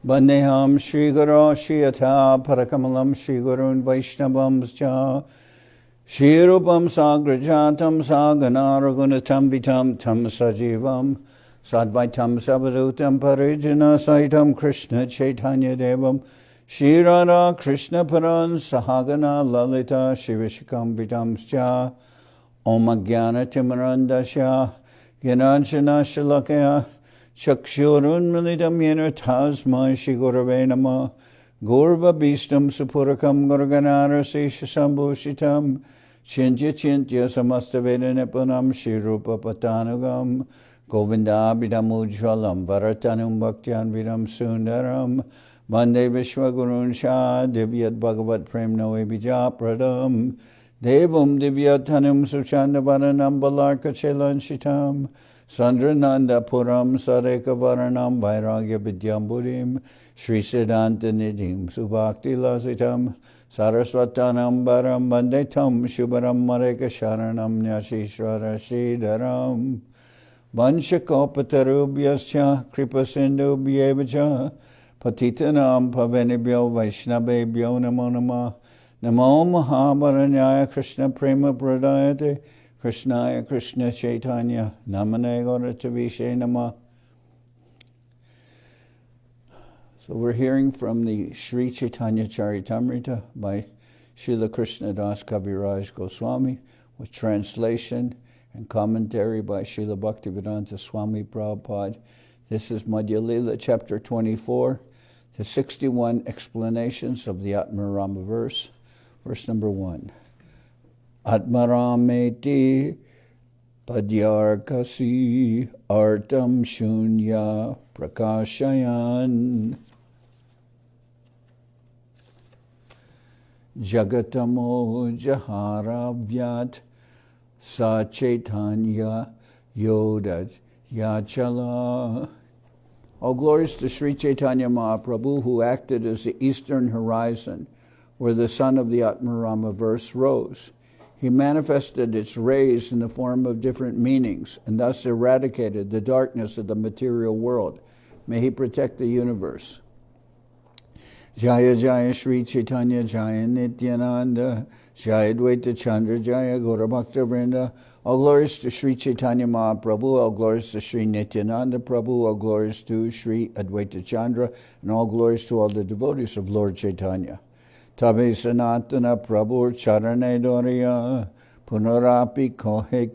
Bandeham Shri Guru Shri Yatha Parakamalam Shri Gurun Vaishnavamscha Shri Rupam Sagrajatam Sagana Ragunatam Vitam Tam Sajivam Sadvaitam Savadutam Parijana Saitam Krishna Chaitanya Devam Shri Radha Krishna Paran Sahagana Lalita Shivishikam Vitamscha Om Jnana Timarandasya Gyananjana Shalakaya Chakshurun Militam Yena Tasmai Shri Gurave Namah Gurva Bhistam Supurakam Gurganara Sesha Chintya Samasta Veda Nipunam Shri Rupa Patanugam Govinda Bidamujvalam Varatanum Bhaktyan Vidam Sundaram Vande Vishwagurun Shah Divyat Bhagavat Prem Noe Bija Pradam Devam Divyatanum Suchanda Varanam Balarka Chelan Shitam Sandrananda Puram Sareka Varanam Vairagya Vidyamburim Sri Siddhanta Nidhim Subhakti Lasitam Saraswatanam Baram Bandetam Shubharam Mareka Sharanam Nyashishvara Shridaram Vanshakopatarubyascha Kripasindubhyevacha Patitanam Pavenibhyo Vaishnavebhyo Namo Namah Namo Mahabaranyaya Krishna Prema Pradayate Krishnaya Krishna Chaitanya Namane Gauratavishe Namah. So we're hearing from the Sri Chaitanya Charitamrita by Srila Krishnadas Kaviraj Goswami with translation and commentary by Srila Bhaktivedanta Swami Prabhupada. This is Madhya-lila, chapter 24, the 61 explanations of the Atmarama verse. Verse number 1. Atmarameti padyarkasi artam shunya prakashayan jagatamo jaharavyat sa chaitanya yodat yachala. All glories to Sri Chaitanya Mahaprabhu, who acted as the eastern horizon where the sun of the Atmarama verse rose. He manifested its rays in the form of different meanings and thus eradicated the darkness of the material world. May he protect the universe. Jaya Jaya Sri Chaitanya Jaya Nityananda Jaya Dvaita Chandra Jaya Gaura Bhakta Vrinda. All glories to Sri Chaitanya Mahaprabhu, all glories to Sri Nityananda Prabhu, all glories to Sri Advaita Chandra, and all glories to all the devotees of Lord Chaitanya. Tabe Sanatana Prabhu Charane Doriya Punarapi Kohe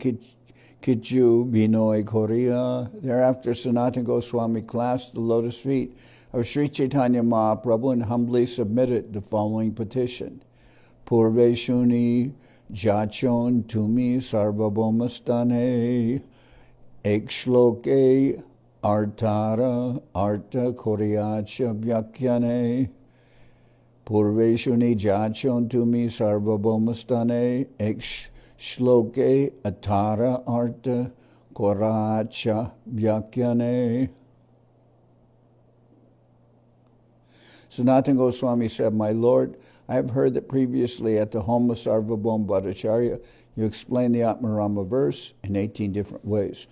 Kichu Binoy Korea. Thereafter Sanatan Goswami clasped the lotus feet of Sri Chaitanya Mahaprabhu and humbly submitted the following petition. Purve Shuni Jachon Tumi Sarvabhauma Stane Ekshloke Artara Arta Koryacha Vyakyane Purveshuni Jachon Tumi Sarvabhauma Stane Ekshloke Atara Arta Koracha Vyakyane. Sanatan Goswami said, My Lord, I have heard that previously at the home of Sarvabhauma Bhattacharya, you explained the Atmarama verse in 18 different ways.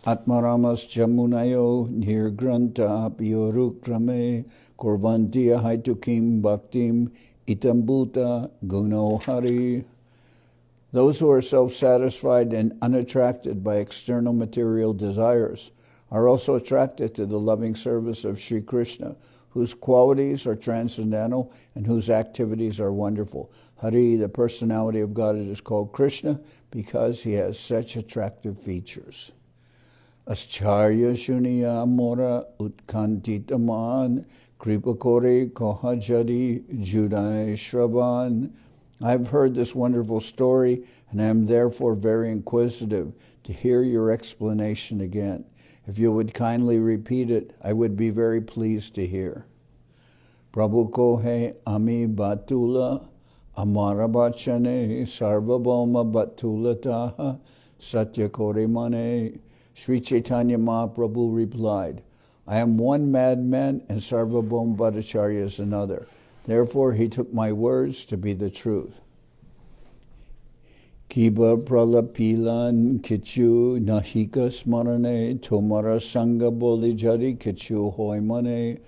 Atmaramas Jamunayo Nirgranta Piorukrame Korvantiya Haitukim Bhaktim Itambuta Guno Hari. Those who are self-satisfied and unattracted by external material desires are also attracted to the loving service of Sri Krishna, whose qualities are transcendental and whose activities are wonderful. Hari, the personality of God, is called Krishna because he has such attractive features. Ascharya Shuniya Mora Utkantitaman Kripakore Kohajari Judai Shravan. I've heard this wonderful story and I am therefore very inquisitive to hear your explanation again. If you would kindly repeat it, I would be very pleased to hear. Prabhu Kohe Ami Batula Amara Bachane Sarvabhauma Bhattacharya Satya Kore Mane. Sri Chaitanya Mahaprabhu replied, I am one madman and Sarvabhauma Bhattacharya is another. Therefore he took my words to be the truth. Kiba pralapilan kichu nahika smarane tomara sanga boli jari kichu hoimane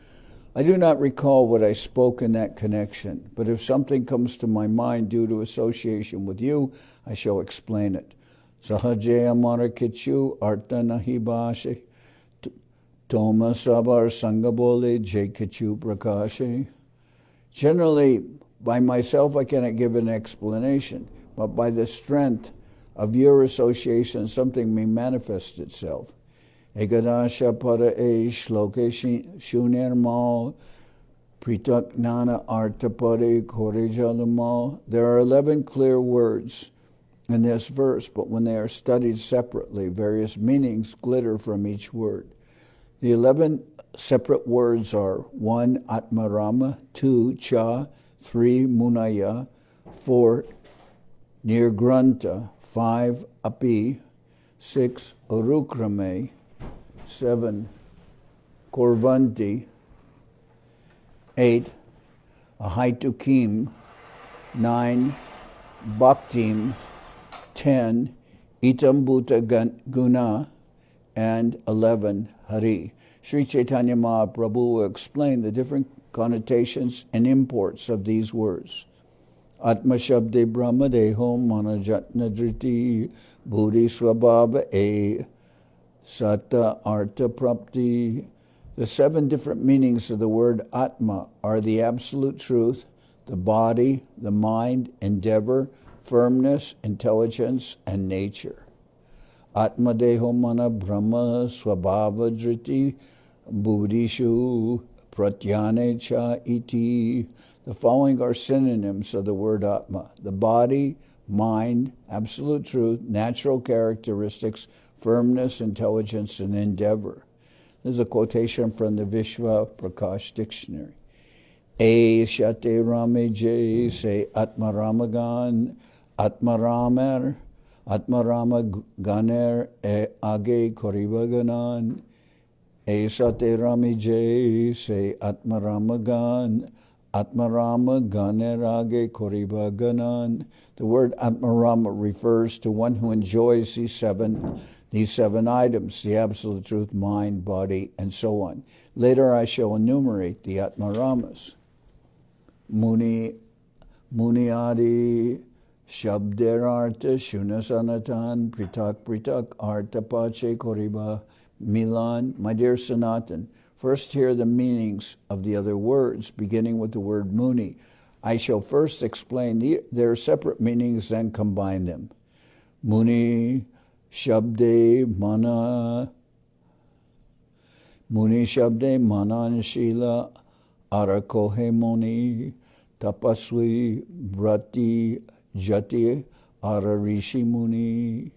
I do not recall what I spoke in that connection, but if something comes to my mind due to association with you, I shall explain it. Sahajaya Marakichu Arta Nahi Bhashe Toma Sabar Sangabole Jaikichu Prakashe. Generally, by myself I cannot give an explanation, but by the strength of your association something may manifest itself. Ekadasha para shloke shunirmal pritak nana artapade korejalamal. There are 11 clear words in this verse, but when they are studied separately, various meanings glitter from each word. The 11 separate words are 1. Atmarama, 2. Cha, 3. Munaya, 4. Nirgranta, 5. Api, 6. Urukrame, 7. Korvanti, 8. Ahaitukim, 9. Bhaktim, 10. Itambhuta Guna, and 11. Hari. Sri Chaitanya Mahaprabhu will explain the different connotations and imports of these words. Atma Shabde Brahma Deho Manajatna Driti Bhuri Swabhava E Sata Arta Prapti. The 7 different meanings of the word Atma are the absolute truth, the body, the mind, endeavor, firmness, intelligence, and nature. Atma Deho Mana Brahma Swabhava Driti Buddhishu Pratyane Cha Iti. The following are synonyms of the word Atma: the body, mind, absolute truth, natural characteristics, firmness, intelligence, and endeavor. This is a quotation from the Vishwa Prakash Dictionary. E Shate Rame Jay say Atmaramagan, Atmaramer, Atmarama Ganer e Age Koribaganan. E Sate Rame Jay say Atmaramagan, Atmarama Ganerage Koribaganan. The word Atmarama refers to one who enjoys these seven items: the absolute truth, mind, body, and so on. Later I shall enumerate the Atmaramas. Muni Adi Shabderarta Shuna Sanatan Pritak Arta Pache Koriba Milan. My dear Sanatan, first hear the meanings of the other words, beginning with the word Muni. I shall first explain their separate meanings, then combine them. Muni Shabde Mana Shila Arakohe Muni Tapaswi Brati Jati Ararishi Muni.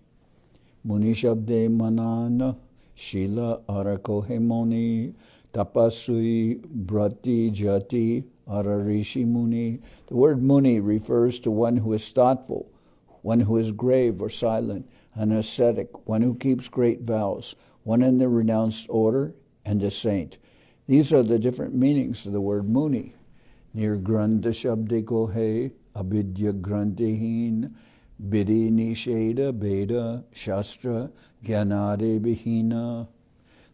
Muni Shabde Manana Shila Arakohe Muni Tapaswi Brati Jati Ararishi Muni. The word Muni refers to one who is thoughtful, one who is grave or silent, an ascetic, one who keeps great vows, one in the renounced order, and a saint. These are the different meanings of the word Muni. Nirgranda Shabde Kohe, Abidya Grantihin, Bidi Nisheda Beda, Shastra, Gyanade Bihina.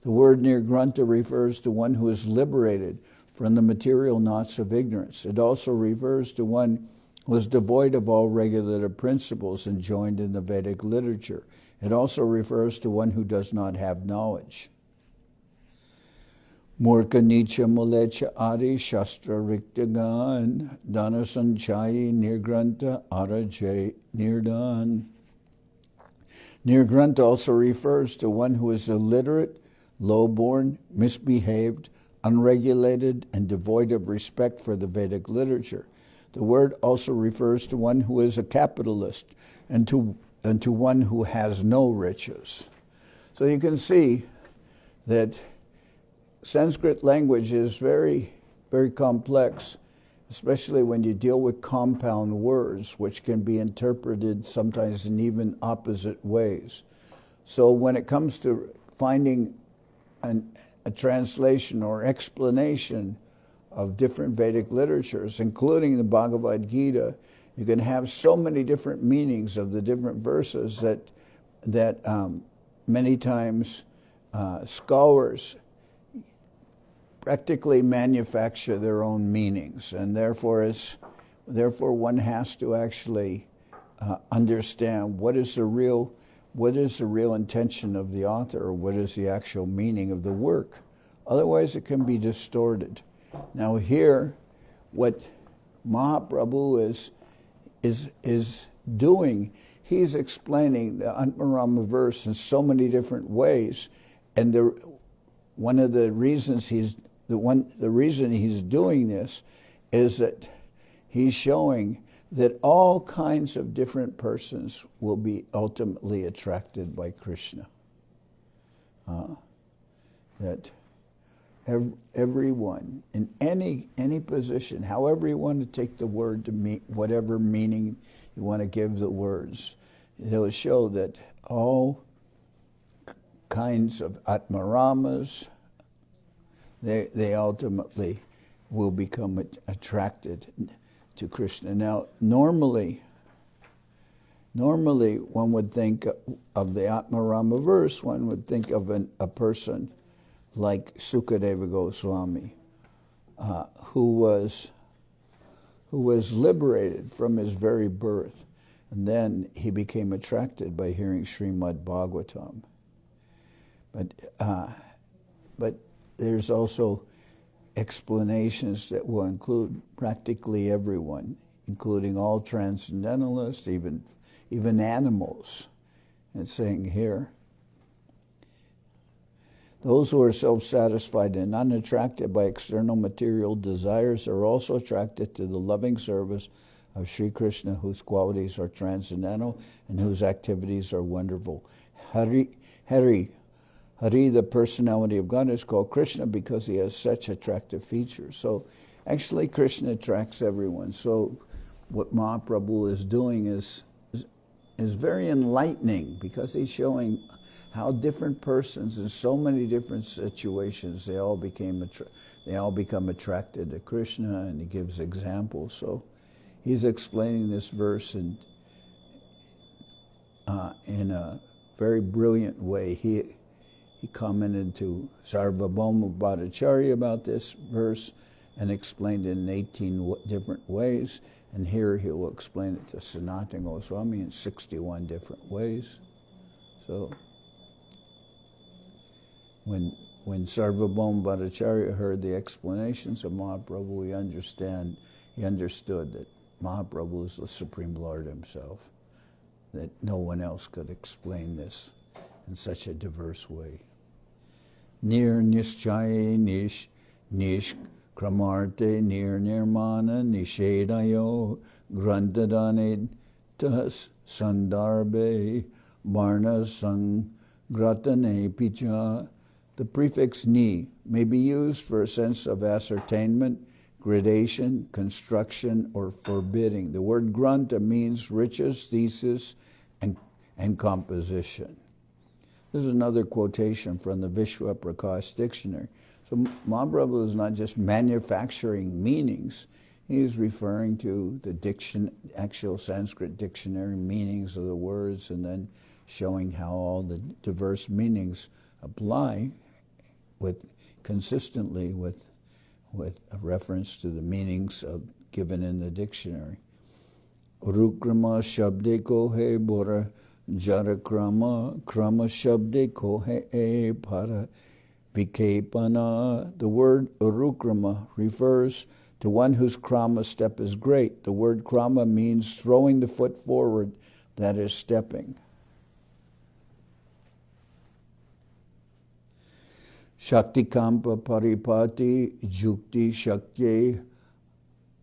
The word Nirgranta refers to one who is liberated from the material knots of ignorance. It also refers to one who is devoid of all regulative principles enjoined in the Vedic literature. It also refers to one who does not have knowledge. Murka Nicha Mulecha Adi Shastra Riktagan Dhanasanchayi Nirgranta Arajay Nirdan. Nirgranta also refers to one who is illiterate, low-born, misbehaved, unregulated, and devoid of respect for the Vedic literature. The word also refers to one who is a capitalist and to one who has no riches. So you can see that Sanskrit language is very, very complex, especially when you deal with compound words, which can be interpreted sometimes in even opposite ways. So when it comes to finding a translation or explanation of different Vedic literatures, including the Bhagavad Gita, you can have so many different meanings of the different verses that many times scholars practically manufacture their own meanings, and therefore one has to actually understand what is the real intention of the author, or what is the actual meaning of the work. Otherwise, it can be distorted. Now here, what Mahaprabhu is doing, he's explaining the Atmarama verse in so many different ways, and the reason he's doing this is that he's showing that all kinds of different persons will be ultimately attracted by Krishna. That everyone in any position, however you want to take the word to mean, whatever meaning you want to give the words, it'll show that all kinds of Atmaramas, they ultimately will become attracted to Krishna. Now, normally one would think of the Atmarama verse, one would think of a person like Sukadeva Goswami, who was liberated from his very birth, and then he became attracted by hearing Srimad Bhagavatam. But there's also explanations that will include practically everyone, including all transcendentalists, even animals. It's saying here, those who are self-satisfied and unattracted by external material desires are also attracted to the loving service of Sri Krishna, whose qualities are transcendental and whose activities are wonderful. Hari, the personality of God, is called Krishna because he has such attractive features. So actually Krishna attracts everyone. So what Mahaprabhu is doing is very enlightening, because he's showing how different persons in so many different situations, they all become attracted to Krishna, and he gives examples. So he's explaining this verse in a very brilliant way. He commented to Sarvabhauma Bhattacharya about this verse and explained it in 18 different ways. And here he will explain it to Sanatan Goswami in 61 different ways. So when Sarvabhauma Bhattacharya heard the explanations of Mahaprabhu, he understood that Mahaprabhu is the Supreme Lord himself, that no one else could explain this in such a diverse way. Nir nischaye nish kramarte nir nirmana nishedayo grandadane tas sandarbe varna sangratane picha. The prefix ni may be used for a sense of ascertainment, gradation, construction, or forbidding. The word granta means riches, thesis, and composition. This is another quotation from the Vishwa Prakash Dictionary. So Mahaprabhu is not just manufacturing meanings, he is referring to the actual Sanskrit dictionary meanings of the words, and then showing how all the diverse meanings apply consistently with a reference to the meanings given in the dictionary. Urukrama shabde ko he bora jara krama shabde ko he para vikepana. The word urukrama refers to one whose krama step is great. The word krama means throwing the foot forward, that is stepping. Shakti kampa paripati jukti shakye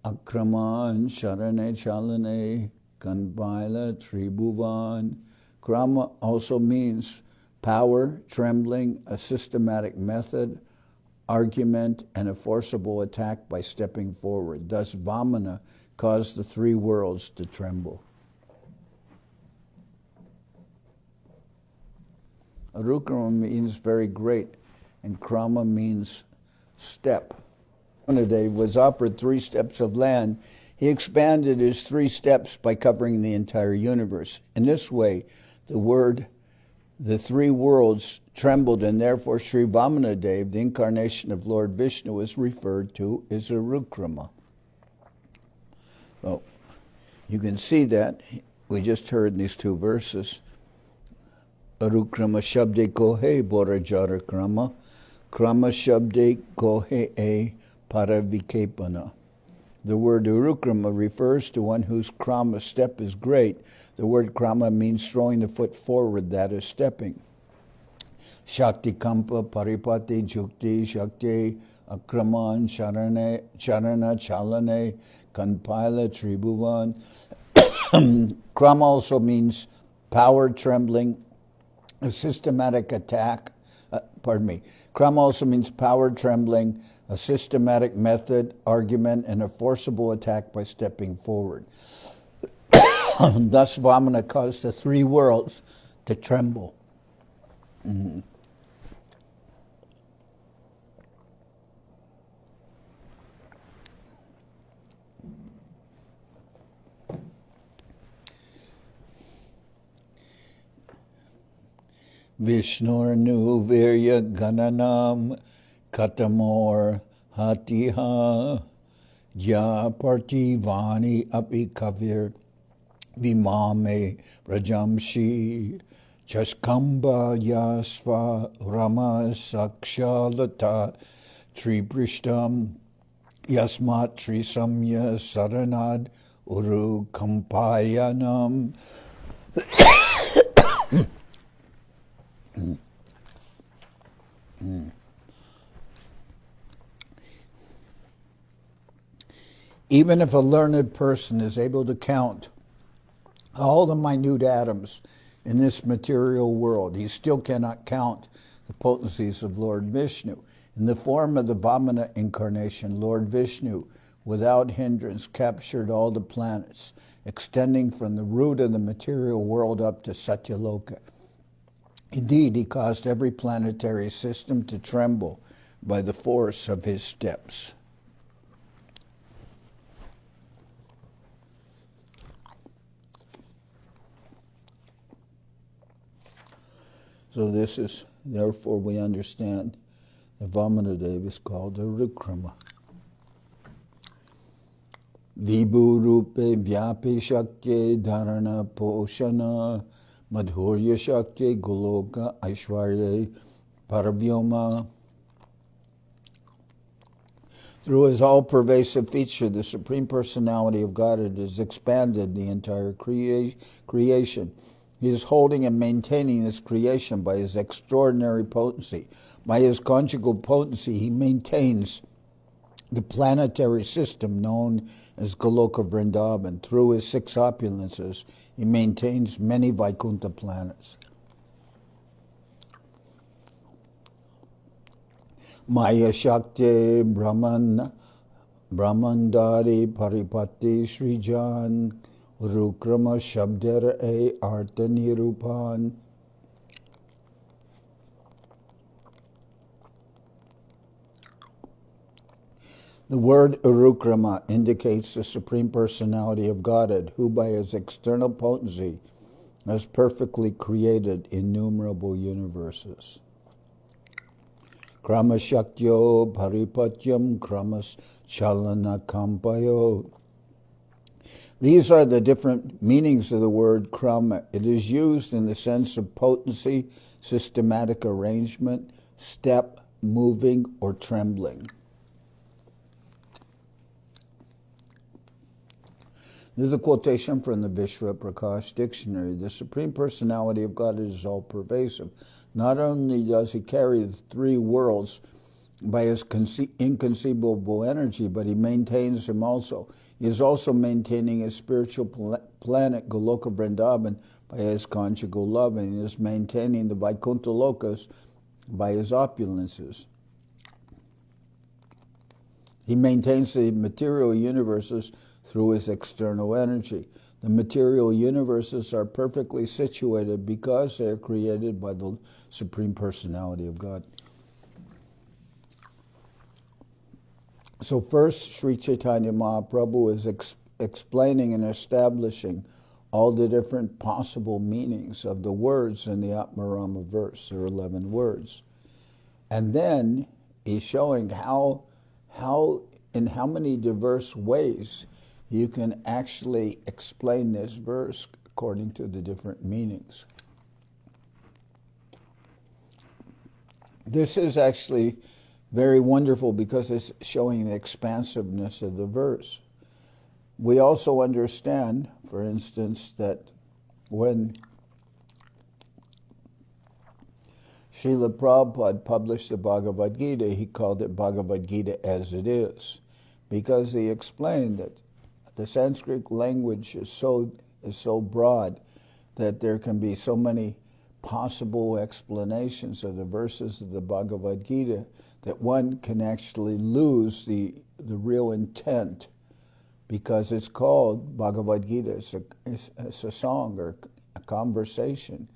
akraman sharane chalane kanbaila tribhuvan. Krama also means power, trembling, a systematic method, argument, and a forcible attack by stepping forward. Thus Vamana caused the three worlds to tremble. Arukrama means very great, and krama means step. Anadev was offered 3 steps of land. He expanded his 3 steps by covering the entire universe. In this way, the 3 worlds trembled, and therefore Sri Vamanadev, the incarnation of Lord Vishnu, is referred to as Urukrama. Well, you can see that. We just heard in these two verses. Arukrama shabde kohe borajara krama, krama shabde kohe e paravikepana. The word Urukrama refers to one whose krama step is great. The word krama means throwing the foot forward, that is stepping. Shakti kampa paripati jukti shakti akraman charana chalane kanpaila tribhuvan. Krama also means power trembling, a systematic attack. Krama also means power trembling, a systematic method, argument, and a forcible attack by stepping forward. Thus, Vamana caused the three worlds to tremble. Mm-hmm. Vishnurnu virya gananam katamor hatiha ya partivani api kavir vimame rajamshi chaskamba yasva rama sakshalata triprishtam yasmat trisamya saranad uru kampayanam. Even if a learned person is able to count all the minute atoms in this material world, he still cannot count the potencies of Lord Vishnu. In the form of the Vamana incarnation, Lord Vishnu, without hindrance, captured all the planets, extending from the root of the material world up to Satyaloka. Indeed, he caused every planetary system to tremble by the force of his steps. So this is, therefore we understand that Vamanadev is called a Urukrama. Vibhu rupe vyapi shakti dharana poshana madhurya shakti goloka aishwarya paravyoma. Through his all-pervasive feature, the Supreme Personality of Godhead has expanded the entire creation. He is holding and maintaining this creation by his extraordinary potency. By his conjugal potency, he maintains the planetary system known as Goloka Vrindavan. Through his six opulences, he maintains many Vaikuntha planets. Maya Shakti Brahmandari Paripati Srijan Urukrama Shabdera E Artha Nirupan. The word Urukrama indicates the Supreme Personality of Godhead, who by his external potency has perfectly created innumerable universes. Krama Shaktyo Paripatyam Kramas Chalana Kampayo. These are the different meanings of the word krama. It is used in the sense of potency, systematic arrangement, step, moving, or trembling. This is a quotation from the Vishwa Prakash Dictionary. The Supreme Personality of God is all-pervasive. Not only does he carry the three worlds by his inconceivable energy, but he maintains him also. He is also maintaining his spiritual planet, Goloka Vrindavan, by his conjugal love, and he is maintaining the Vaikuntha Lokas by his opulences. He maintains the material universes through his external energy. The material universes are perfectly situated because they are created by the Supreme Personality of God. So first, Sri Chaitanya Mahaprabhu is explaining and establishing all the different possible meanings of the words in the Atmarama verse. There are 11 words. And then he's showing how in how many diverse ways you can actually explain this verse according to the different meanings. This is actually very wonderful because it's showing the expansiveness of the verse. We also understand, for instance, that when Srila Prabhupada published the Bhagavad Gita, he called it Bhagavad Gita as it is, because he explained that the Sanskrit language is so broad that there can be so many possible explanations of the verses of the Bhagavad Gita that one can actually lose the real intent, because it's called Bhagavad Gita. It's a song or a conversation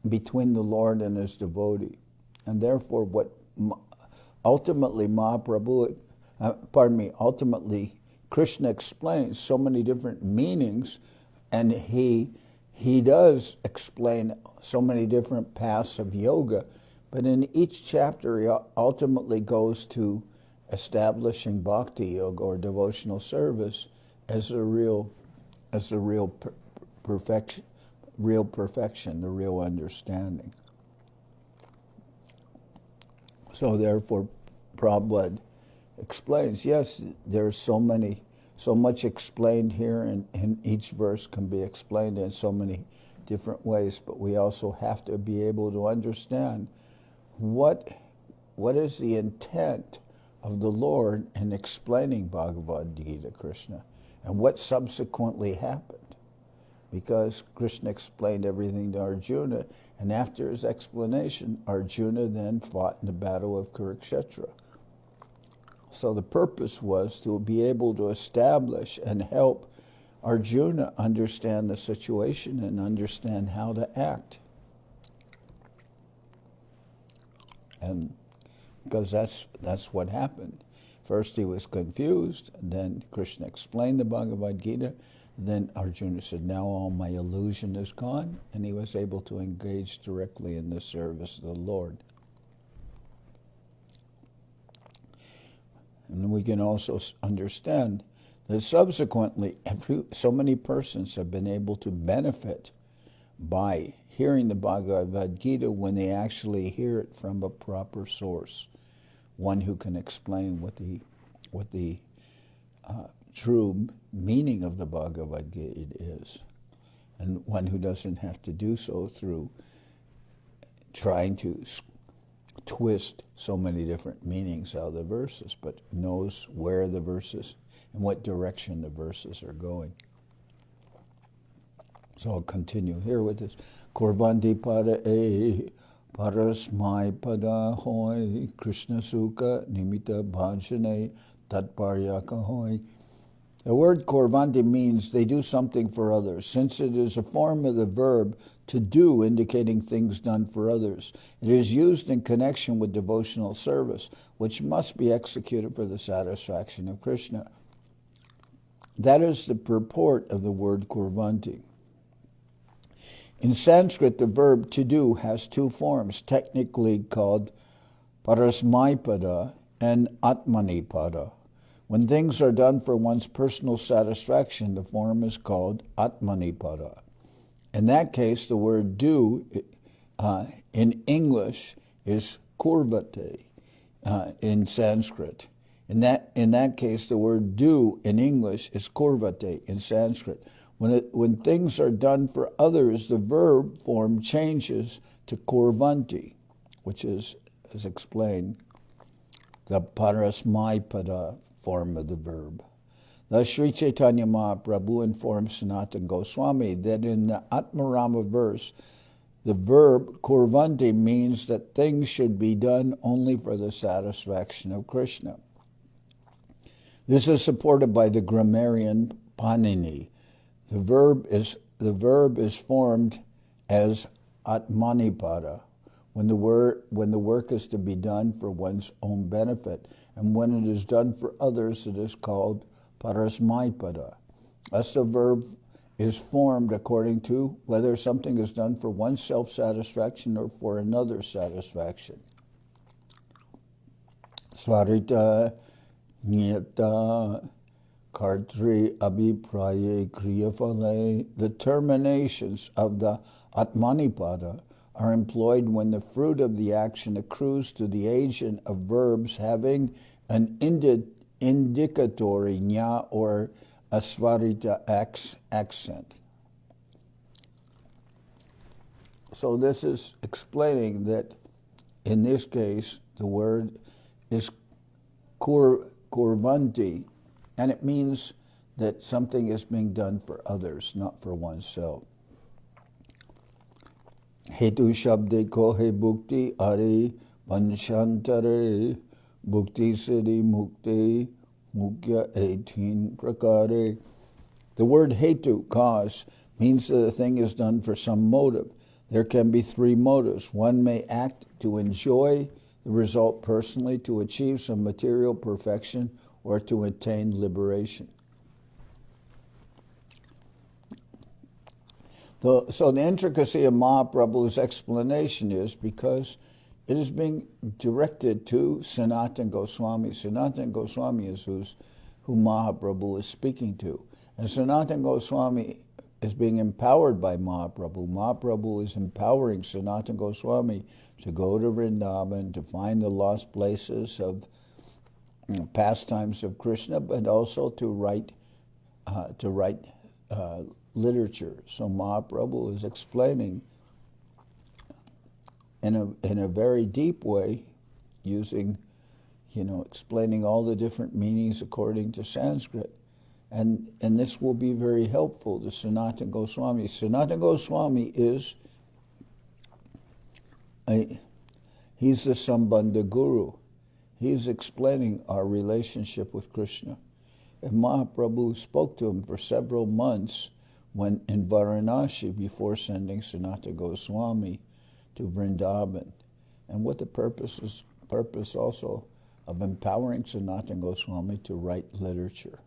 between the Lord and his devotee. And therefore what ultimately ultimately Krishna explains so many different meanings, and he does explain so many different paths of yoga, but in each chapter he ultimately goes to establishing bhakti yoga or devotional service as the real perfection, the real understanding. So therefore, Prabhupada explains, yes, there's so much explained here, and each verse can be explained in so many different ways, but we also have to be able to understand what is the intent of the Lord in explaining Bhagavad Gita, Krishna, and what subsequently happened. Because Krishna explained everything to Arjuna, and after his explanation, Arjuna then fought in the battle of Kurukshetra. So the purpose was to be able to establish and help Arjuna understand the situation and understand how to act. And because that's what happened. First he was confused, and then Krishna explained the Bhagavad Gita, and then Arjuna said, now all my illusion is gone, and he was able to engage directly in the service of the Lord. And we can also understand that subsequently so many persons have been able to benefit by hearing the Bhagavad Gita when they actually hear it from a proper source, one who can explain what the true meaning of the Bhagavad Gita is, and one who doesn't have to do so through trying to twist so many different meanings out of the verses, but knows where the verses and what direction the verses are going. So I'll continue here with this. Korvanti pada e parasmai pada hoy Krishna sukha nimitta bhajane tatparyaka hoy. The word korvanti means they do something for others, since it is a form of the verb to do, indicating things done for others. It is used in connection with devotional service, which must be executed for the satisfaction of Krishna. That is the purport of the word kurvanti. In Sanskrit, the verb to do has two forms, technically called parasmaipada and atmanipada. When things are done for one's personal satisfaction, the form is called atmanipada. In that case, the word do in English is kurvate in Sanskrit. In that case, the word do in English is kurvate in Sanskrit. When things are done for others, the verb form changes to kurvanti, which is, as explained, the parasmaipada form of the verb. Thus, Sri Chaitanya Mahaprabhu informs Sanatan Goswami that in the Atmarama verse, the verb kurvanti means that things should be done only for the satisfaction of Krishna. This is supported by the grammarian Panini. The verb is formed as atmanipada when the work is to be done for one's own benefit, and when it is done for others, it is called parasmaipada. Thus, the verb is formed according to whether something is done for one's self-satisfaction or for another's satisfaction. Svarita niyata kartri abhipraye kriyafale. The terminations of the atmanipada are employed when the fruit of the action accrues to the agent of verbs having an indicatory nya or a svarita accent. So this is explaining that in this case the word is kurvanti, and it means that something is being done for others, not for oneself. Hetu shabde kohe bhukti are vanshantare bhukti siddhi mukti mukya 18 prakare. The word hetu, cause, means that a thing is done for some motive. There can be three motives. One may act to enjoy the result personally, to achieve some material perfection, or to attain liberation. So the intricacy of Mahaprabhu's explanation is because it is being directed to Sanatan Goswami. Sanatan Goswami is who Mahaprabhu is speaking to. And Sanatan Goswami is being empowered by Mahaprabhu. Mahaprabhu is empowering Sanatan Goswami to go to Vrindavan, to find the lost places of pastimes of Krishna, but also to write literature. So Mahaprabhu is explaining in a very deep way, using, explaining all the different meanings according to Sanskrit. And this will be very helpful to Sanatan Goswami. Sanatan Goswami he's the Sambandha Guru. He's explaining our relationship with Krishna. And Mahaprabhu spoke to him for several months when in Varanasi before sending Sanatan Goswami to Vrindavan. And what the purpose also of empowering Sanatan Goswami to write literature.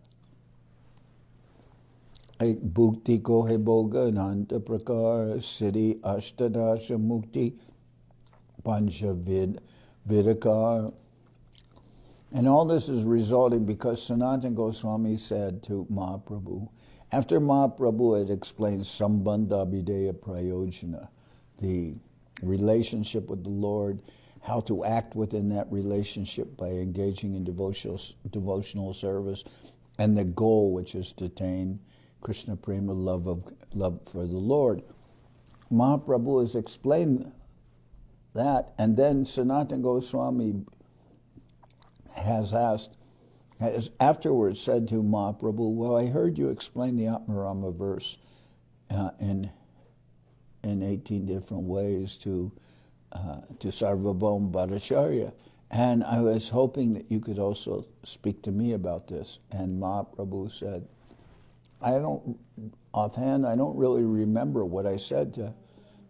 Ek bhukti ko hai boga ananta prakar siddhi ashtadasha mukti pancha vidakar. And all this is resulting because Sanatan Goswami said to Mahaprabhu, after Mahaprabhu had explained Sambandha Abhideya Prayojana, the relationship with the Lord, how to act within that relationship by engaging in devotional service, and the goal, which is to attain Krishna Prema, love for the Lord. Mahaprabhu has explained that, and then Sanatan Goswami has afterwards said to Mahaprabhu, well, I heard you explain the Atmarama verse in 18 different ways to Sarvabhauma Bhattacharya, and I was hoping that you could also speak to me about this. And Mahaprabhu said, I don't really remember what I said to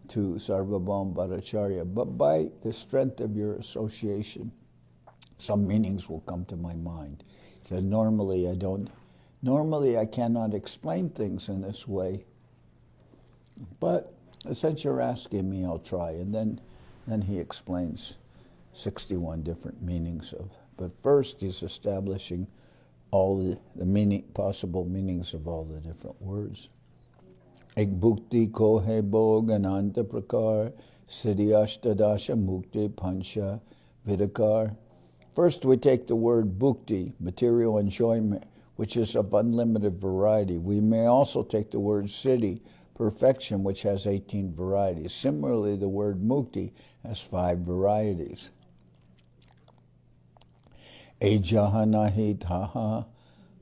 Sarvabhauma Bhattacharya, but by the strength of your association, some meanings will come to my mind. He said, normally I cannot explain things in this way, but since you're asking me, I'll try. And then he explains 61 different meanings but first he's establishing all the possible meanings of all the different words. Ek bhukti ko hai bhog ananta prakar siddhi ashtadasha mukti pancha vidakar. First we take the word bhukti, material enjoyment, which is of unlimited variety. We may also take the word siddhi, perfection, which has 18 varieties. Similarly, the word mukti has 5 varieties. Ejaha nahi taha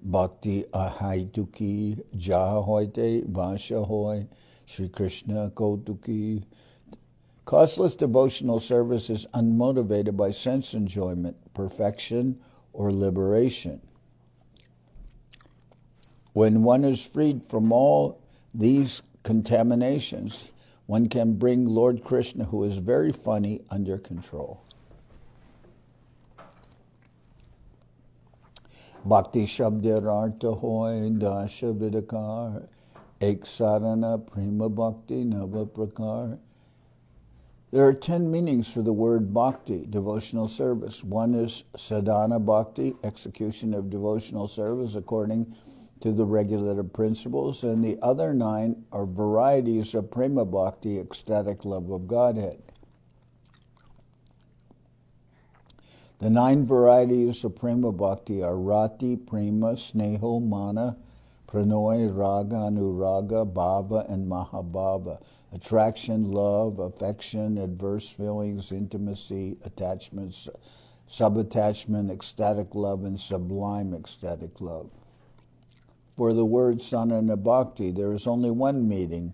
bhakti ahaituki jaha hoite vasha hoy Sri Krishna kautuki. Causeless devotional service is unmotivated by sense enjoyment, perfection, or liberation. When one is freed from all these contaminations, one can bring Lord Krishna, who is very funny, under control. Bhakti shabdir artha hoy dasha vidakar Ek Sadhana Prema Bhakti Nava Prakar. There are 10 meanings for the word bhakti, devotional service. One is sadhana bhakti, execution of devotional service according to the regulative principles, and the other 9 are varieties of prema bhakti, ecstatic love of Godhead. The 9 varieties of prema bhakti are rati, prema, sneho, mana, pranoy, raga, anuraga, bhava, and mahabhava. Attraction, love, affection, adverse feelings, intimacy, attachments, subattachment, ecstatic love, and sublime ecstatic love. For the word sadhana bhakti, there is only one meaning.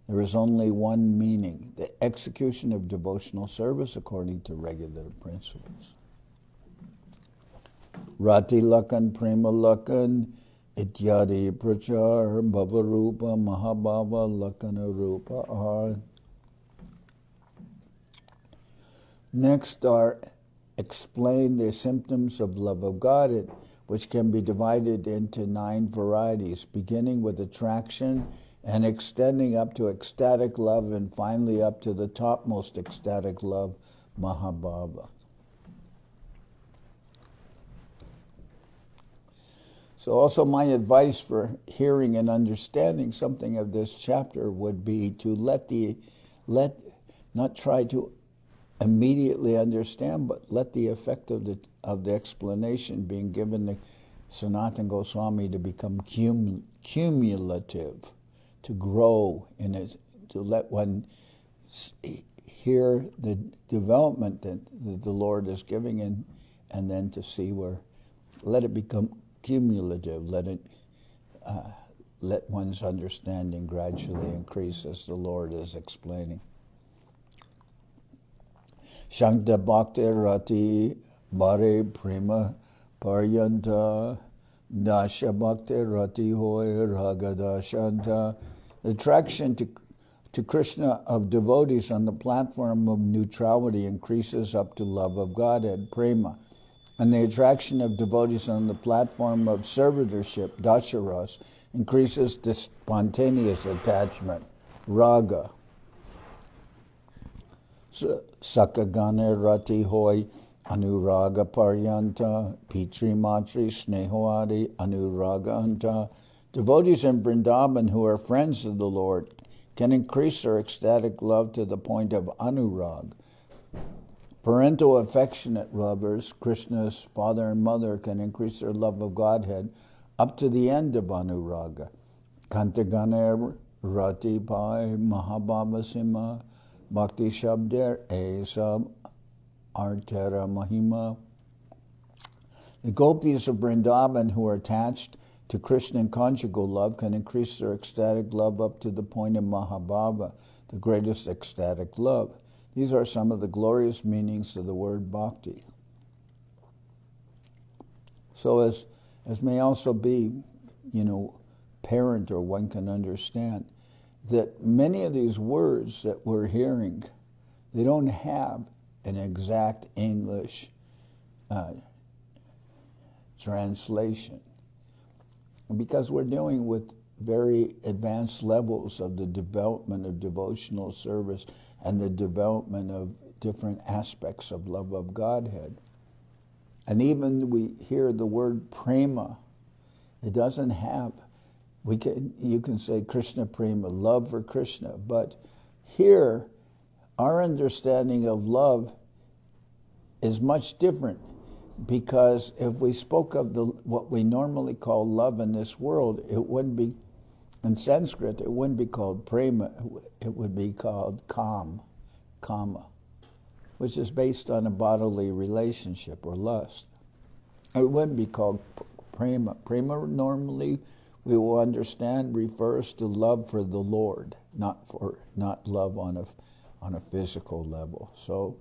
There is only one meaning: the execution of devotional service according to regulative principles. Rati lakan, prema lakan, ityadi prachar, bhavarupa, mahabhava, lakana rupa are. Next are explain the symptoms of love of God, which can be divided into 9 varieties, beginning with attraction and extending up to ecstatic love, and finally up to the topmost ecstatic love, mahabhava. So also my advice for hearing and understanding something of this chapter would be to not try to immediately understand, but let the effect of the explanation being given to Sanatan Goswami to become cumulative, to grow in it, to let one hear the development that the Lord is giving, and then to see where, let it become cumulative, let one's understanding gradually increase as the Lord is explaining. Shankta Bhakti Rati Bare Prema Paryanta Dasha Bhakti Rati Hoy Ragada Shanta. The attraction to Krishna of devotees on the platform of neutrality increases up to love of Godhead, Prema. And the attraction of devotees on the platform of servitorship, Dasharas, increases to spontaneous attachment, Raga. Sakagane Rati Hoy Anuraga Paryanta Pitri Matri Snehoadi Anuraga Anta. Devotees in Vrindavan who are friends of the Lord can increase their ecstatic love to the point of anurag. Parental affectionate lovers, Krishna's father and mother, can increase their love of Godhead up to the end of anuraga. Kantagane Rati Pai Mahabhavasima Bhakti Shabder Esab Artera Mahima. The gopis of Vrindavan who are attached to Krishna in conjugal love can increase their ecstatic love up to the point of Mahabhava, the greatest ecstatic love. These are some of the glorious meanings of the word bhakti. So as may also be, apparent, or one can understand, that many of these words that we're hearing, they don't have an exact English translation. Because we're dealing with very advanced levels of the development of devotional service and the development of different aspects of love of Godhead. And even we hear the word prema, it doesn't have, you can say Krishna prema, love for Krishna, but here our understanding of love is much different, because if we spoke of what we normally call love in this world, it wouldn't be, in Sanskrit, it wouldn't be called prema, it would be called kama, which is based on a bodily relationship or lust. It wouldn't be called prema. Prema normally, we will understand, refers to love for the Lord, not love on a physical level. So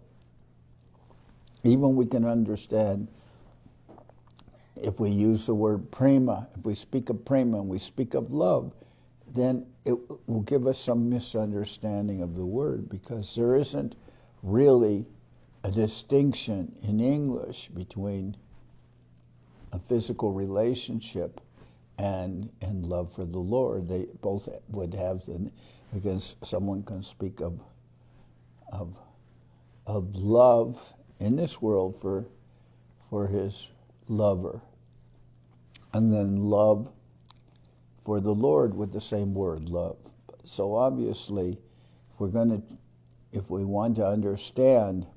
even we can understand, if we use the word prema, if we speak of prema and we speak of love, then it will give us some misunderstanding of the word, because there isn't really a distinction in English between a physical relationship and love for the Lord. They both would have, because someone can speak of love in this world for his lover, and then love for the Lord with the same word, love. So obviously, if we want to understand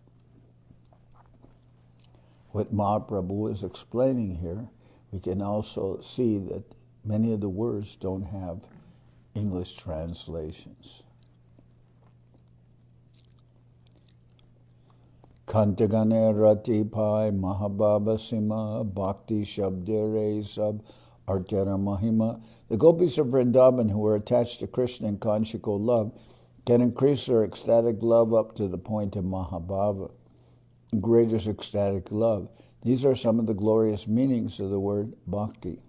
what Mahaprabhu is explaining here, we can also see that many of the words don't have English translations. Kantagane rati pai mahababa sima bhakti shabdere sab artera mahima. The gopis of Vrindavan who are attached to Krishna in conjugal love can increase their ecstatic love up to the point of mahabhava, greatest ecstatic love. These are some of the glorious meanings of the word bhakti.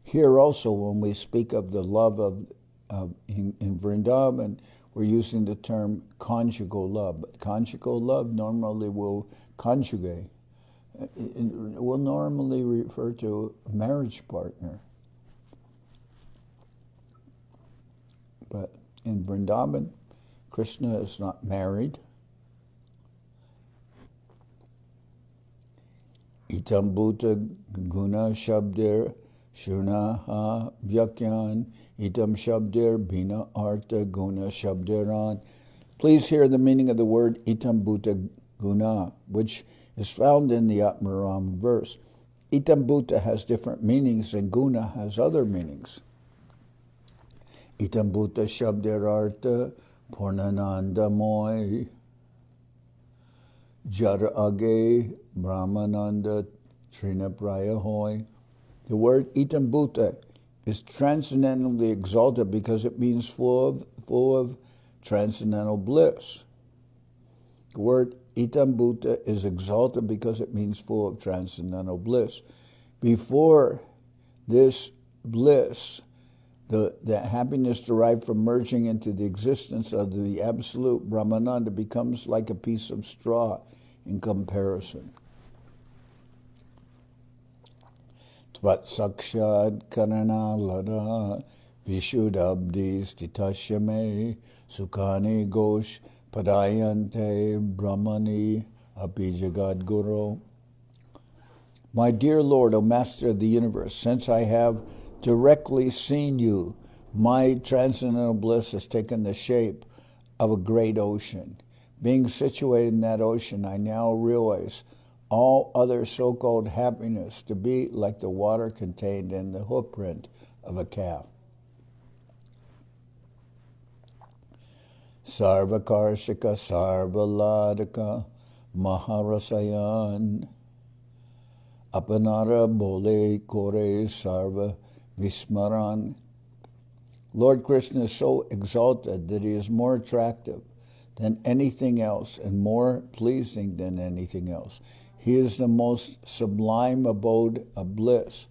Here also, when we speak of the love in Vrindavan, we're using the term conjugal love. But conjugal love normally will conjugate. It will normally refer to a marriage partner. But in Vrindavan, Krishna is not married. Itam bhuta guna shabdir shunaha vyakyan itam shabdir bina arta guna shabdiran. Please hear the meaning of the word itam bhuta guna, which is found in the Atmarama verse. Itam bhuta has different meanings and guna has other meanings. Itam bhuta shabdir arta purnananda moy jar age brahmananda trinapraya hoy. The word itam bhuta is transcendently exalted because it means full of transcendental bliss. The word itam bhuta is exalted because it means full of transcendental bliss. Before this bliss, the happiness derived from merging into the existence of the absolute Brahmananda becomes like a piece of straw in comparison. Tvat sakshad karana lada vishudabdi stitashyame sukhani gosh padayante brahmani apijagad guru. My dear Lord, O Master of the universe, since I have directly seen you, my transcendental bliss has taken the shape of a great ocean. Being situated in that ocean, I now realize all other so-called happiness to be like the water contained in the hoofprint of a calf. Sarvakarshika sarvaladaka maharasayan apanara bole kore sarva vismaran. Lord Krishna is so exalted that he is more attractive than anything else and more pleasing than anything else. He is the most sublime abode of bliss.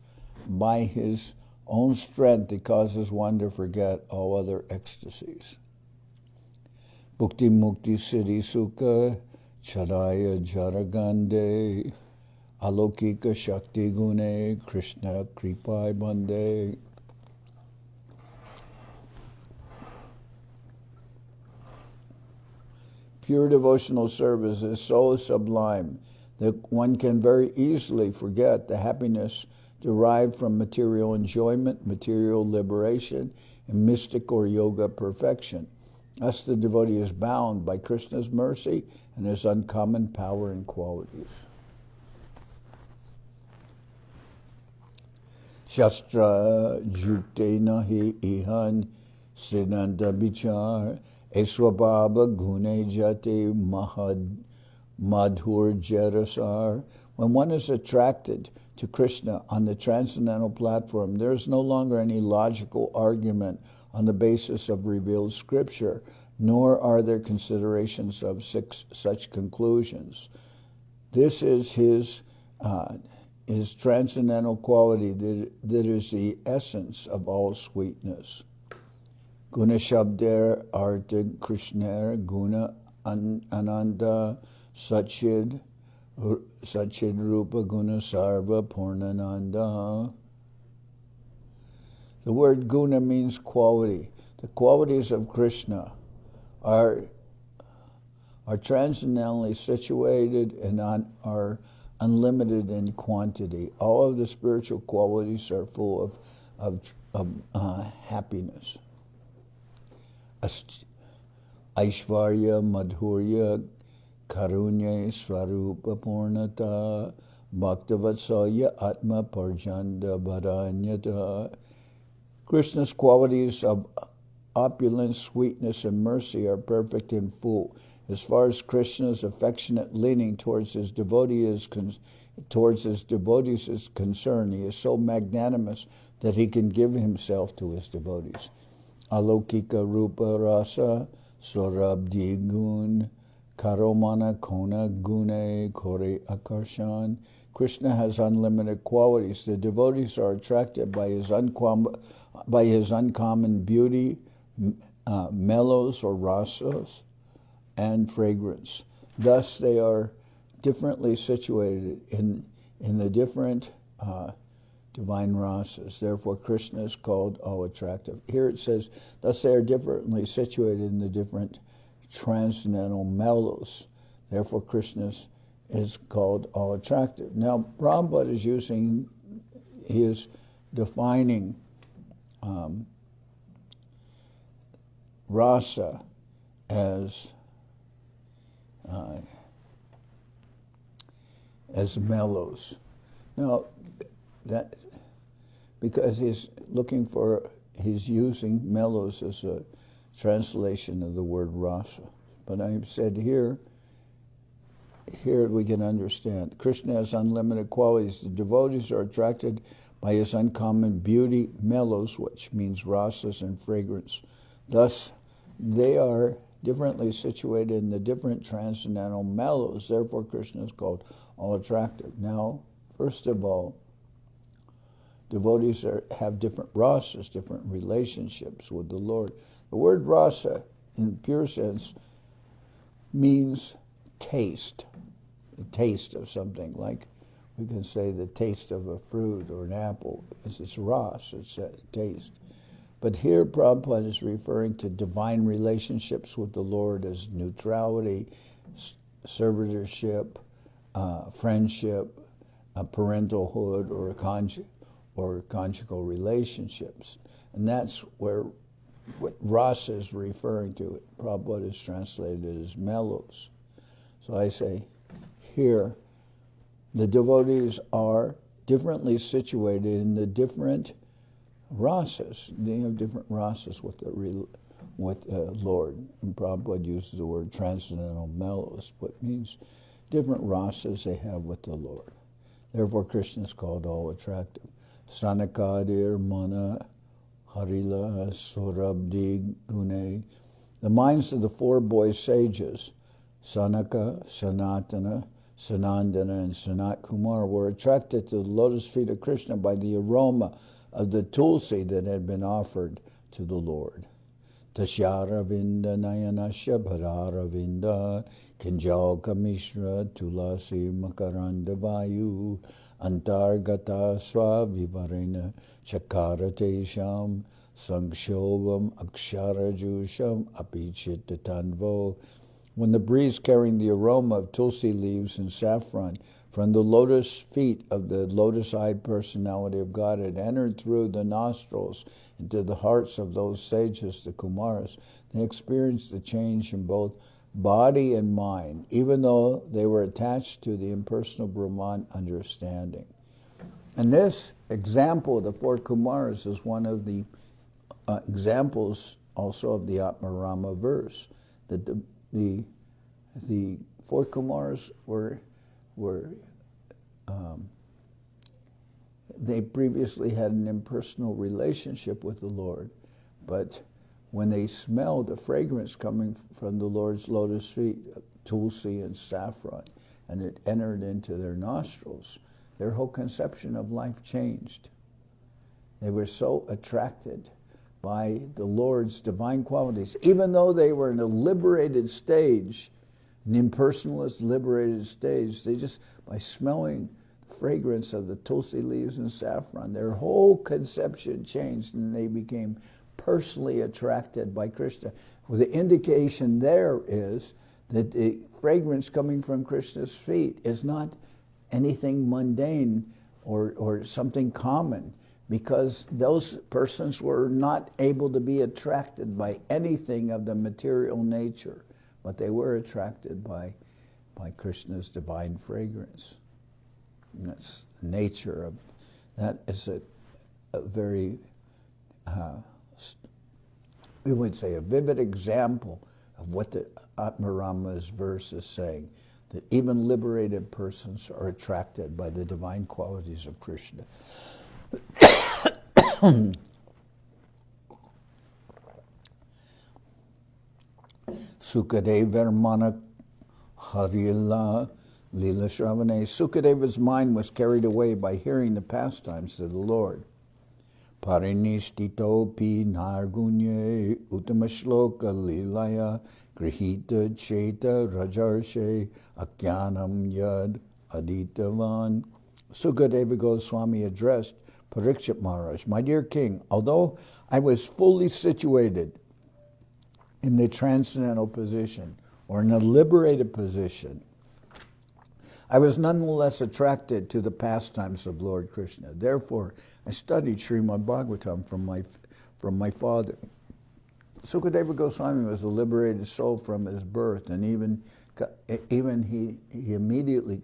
By his own strength, he causes one to forget all other ecstasies. Bhukti mukti siddhi sukha chadaya jaragande alokika shakti gune Krishna kripai bande. Pure devotional service is so sublime that one can very easily forget the happiness derived from material enjoyment, material liberation, and mystic or yoga perfection. Thus the devotee is bound by Krishna's mercy and his uncommon power and qualities. Shastra jukte nahi ihan siddhanta vichar eswabhava gune jate madhur jarasar. When one is attracted to Krishna on the transcendental platform, there is no longer any logical argument on the basis of revealed scripture, nor are there considerations of such conclusions. This is his transcendental quality that is the essence of all sweetness. Guna Shabder Arta Krishna Guna Ananda Satchid Sachid Rupa Guna Sarva Purnananda. The word guna means quality. The qualities of Krishna are transcendently situated and are unlimited in quantity. All of the spiritual qualities are full of happiness. Aishvarya, Madhurya, Karunya, Swarupa Purnata, Bhaktavatsalya, Atma Parjanda Bharanyata. Krishna's qualities of opulence, sweetness, and mercy are perfect and full. As far as Krishna's affectionate leaning towards his devotees is concerned, he is so magnanimous that he can give himself to his devotees. Alokika Rupa Rasa Sorabdi Gun Karomana Kona Gune Kore Akarshan. Krishna has unlimited qualities. The devotees are attracted by his uncommon beauty, mellows or rasas, and fragrance. Thus they are differently situated in the different divine rasas. Therefore Krishna is called all attractive. Here it says, thus they are differently situated in the different transcendental mellows. Therefore Krishna is called all attractive. Now Prabhupada is defining rasa as mellows. Now that because he's using mellows as a translation of the word rasa. But I've said here we can understand. Krishna has unlimited qualities. The devotees are attracted by his uncommon beauty, mellows, which means rasas and fragrance. Thus, they are differently situated in the different transcendental mellows. Therefore, Krishna is called all attractive. Now, first of all, devotees have different rasas, different relationships with the Lord. The word rasa, in pure sense, means taste. The taste of something, like we can say the taste of a fruit or an apple. It's ras, it's a taste. But here Prabhupada is referring to divine relationships with the Lord as neutrality, servitorship, friendship, parentalhood, or conjugal relationships. And that's what rasa is referring to. Prabhupada is translated as mellows. So I say, here, the devotees are differently situated in the different rasas. They have different rasas with the Lord. And Prabhupada uses the word transcendental mellows, but means different rasas they have with the Lord. Therefore, Krishna is called all attractive. Sanakadir Mana Harila Sorabdi Gune. The minds of the four boy sages, Sanaka, Sanatana, Sanandana, and Sanat Kumar, were attracted to the lotus feet of Krishna by the aroma of the tulsi that had been offered to the Lord. Tashyaravinda Nayanasya Bhararavinda Kinjalka Mishra Tulasi Makaranda Vayu Antargata Swavivarena Chakaratesham Sangshobam Aksharajusham Apichitatanvo. When the breeze carrying the aroma of tulsi leaves and saffron from the lotus feet of the lotus-eyed personality of God had entered through the nostrils into the hearts of those sages, the Kumaras, they experienced the change in both body and mind, even though they were attached to the impersonal Brahman understanding. And this example of the four Kumaras is one of the examples also of the Atmarama verse, that the four Kumaras they previously had an impersonal relationship with the Lord, but when they smelled the fragrance coming from the Lord's lotus feet, tulsi and saffron, and it entered into their nostrils, their whole conception of life changed. They were so attracted by the Lord's divine qualities. Even though they were in a liberated stage, In impersonalist, liberated stage, they just, by smelling the fragrance of the tulsi leaves and saffron, their whole conception changed and they became personally attracted by Krishna. Well, the indication there is that the fragrance coming from Krishna's feet is not anything mundane or something common, because those persons were not able to be attracted by anything of the material nature, but they were attracted by Krishna's divine fragrance. And that's the nature of that. Is a very, we would say, a vivid example of what the Atmarama's verse is saying, that even liberated persons are attracted by the divine qualities of Krishna. Sukadevarmana Harila Lila Shravane. Sukadeva's mind was carried away by hearing the pastimes of the Lord. Parinistito pi nargunye utamashloka lilaya grihita cheta rajarshe akyanam yad aditavan. Sukadeva Goswami addressed Parikshit Maharaj, "My dear king, although I was fully situated in the transcendental position or in a liberated position, I was nonetheless attracted to the pastimes of Lord Krishna. Therefore, I studied Srimad Bhagavatam from my father." Sukadeva Goswami was a liberated soul from his birth, and even he immediately,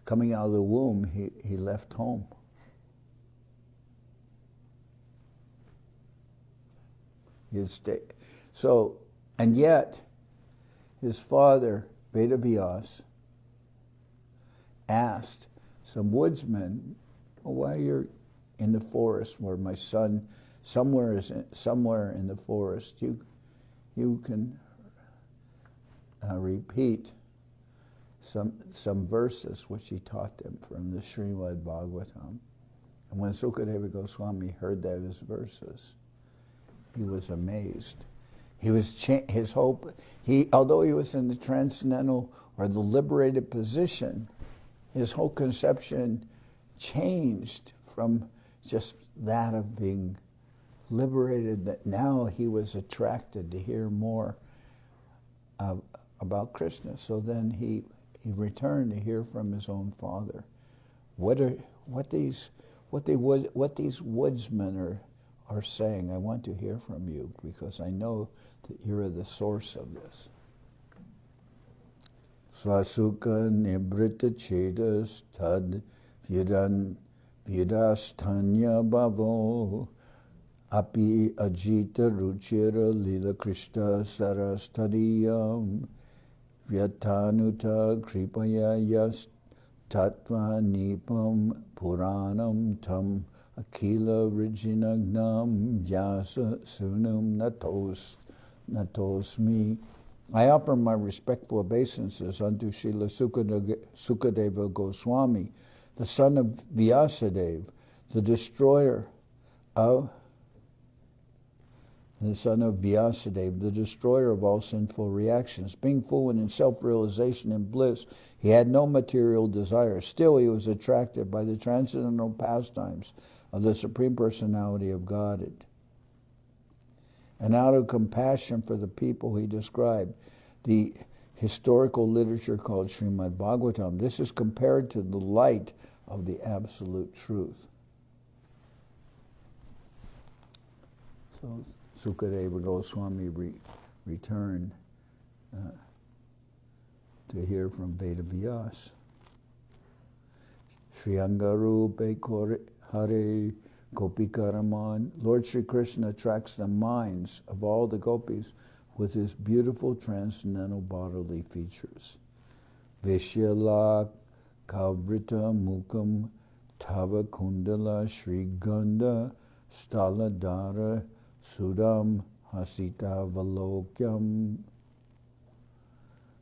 coming out of the womb, he left home. So, and yet, his father, Vedavyas, asked some woodsmen, "Why you're in the forest where my son, somewhere in the forest, you can repeat some verses," which he taught them from the Srimad Bhagavatam. And when Sukadeva Goswami heard those verses, he was amazed. His hope. Although he was in the transcendental or the liberated position, his whole conception changed from just that of being liberated, that now he was attracted to hear more about Krishna. So then he returned to hear from his own father. What these woodsmen are saying, I want to hear from you, because I know that you're the source of this. Swasuka nibrita chedas tad vyadastanya bhavo api ajita ruchira lila krishna sarastadiyam vyatanuta kripaya yas tattva nipam puranam tam akila rijinagnam vyasa sunam natosmi. I offer my respectful obeisances unto Srila Sukadeva Goswami, the son of Vyasadeva, the destroyer of all sinful reactions. Being fluent in self-realization and bliss, he had no material desire. Still, he was attracted by the transcendental pastimes of the Supreme Personality of Godhead. And out of compassion for the people, he described the historical literature called Srimad Bhagavatam. This is compared to the light of the absolute truth. So Sukadeva Goswami returned to hear from Vedavyas. Shri Angarupe Hare Gopikaraman. Lord Sri Krishna attracts the minds of all the gopis with his beautiful transcendental bodily features. Vishyala Kavrita Mukam Tava Kundala Shri Ganda Staladara Sudam Hasita Valokyam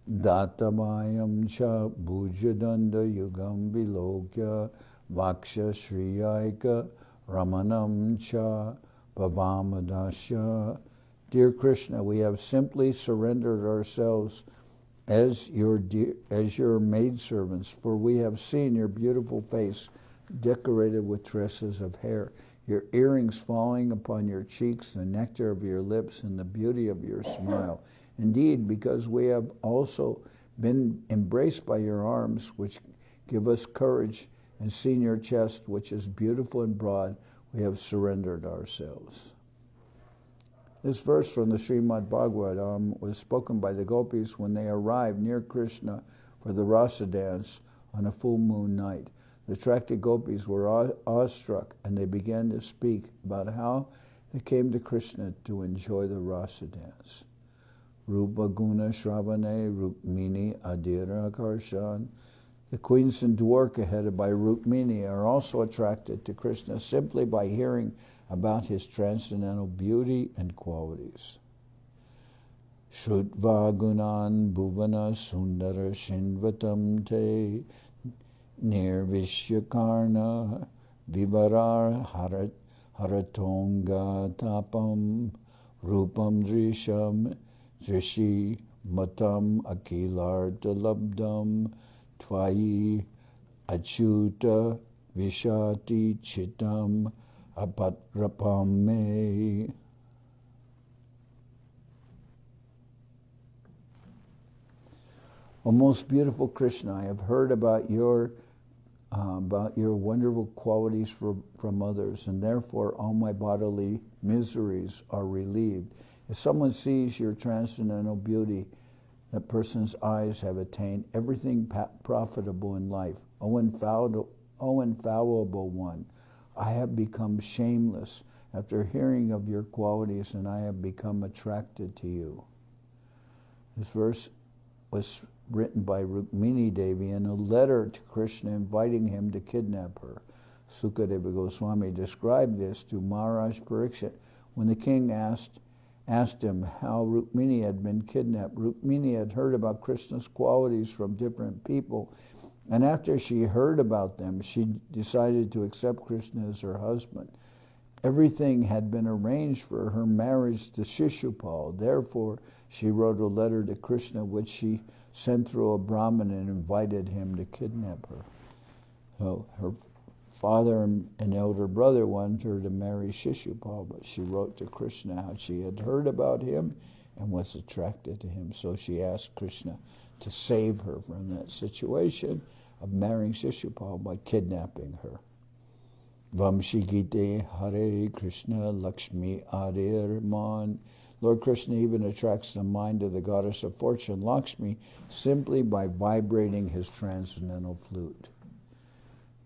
Datamayam Cha Bhujadanda Yugam Vilokya Vaksha Shriyayaka Ramanam Cha Pavamadasya. Dear Krishna, we have simply surrendered ourselves as your maidservants, for we have seen your beautiful face decorated with tresses of hair, your earrings falling upon your cheeks, the nectar of your lips, and the beauty of your smile. Indeed, because we have also been embraced by your arms, which give us courage, and seen your chest, which is beautiful and broad, we have surrendered ourselves. This verse from the Srimad Bhagavatam was spoken by the gopis when they arrived near Krishna for the rasa dance on a full moon night. The attracted gopis were awestruck, and they began to speak about how they came to Krishna to enjoy the rasa dance. Rupa Guna Shravane Rukmini Adira Karshan. The queens in Dwarka, headed by Rukmini, are also attracted to Krishna simply by hearing about his transcendental beauty and qualities. Shrutva Gunan Bhuvana Sundara Shinvatam Te Nirvishyakarna Vivarar Haratonga Tapam Rupam Drisham Drishi Matam Akilarta Labdam Tvayi Achyuta Vishati Chitam Apatrapame. O most beautiful Krishna, I have heard about your wonderful qualities from others, and therefore all my bodily miseries are relieved. If someone sees your transcendental beauty, that person's eyes have attained everything profitable in life. O infallible one, I have become shameless after hearing of your qualities, and I have become attracted to you. This verse was written by Rukmini Devi in a letter to Krishna inviting him to kidnap her. Sukadeva Goswami described this to Maharaj Pariksit when the king asked him how Rukmini had been kidnapped. Rukmini had heard about Krishna's qualities from different people, and after she heard about them, she decided to accept Krishna as her husband. Everything had been arranged for her marriage to Shishupal. Therefore, she wrote a letter to Krishna, which she sent through a Brahmin and invited him to kidnap her. So her father and elder brother wanted her to marry Shishupal, but she wrote to Krishna how she had heard about him and was attracted to him. So she asked Krishna to save her from that situation of marrying Shishupal by kidnapping her. Vamshigite Hare Krishna Lakshmi Arir Man. Lord Krishna even attracts the mind of the goddess of fortune, Lakshmi, simply by vibrating his transcendental flute.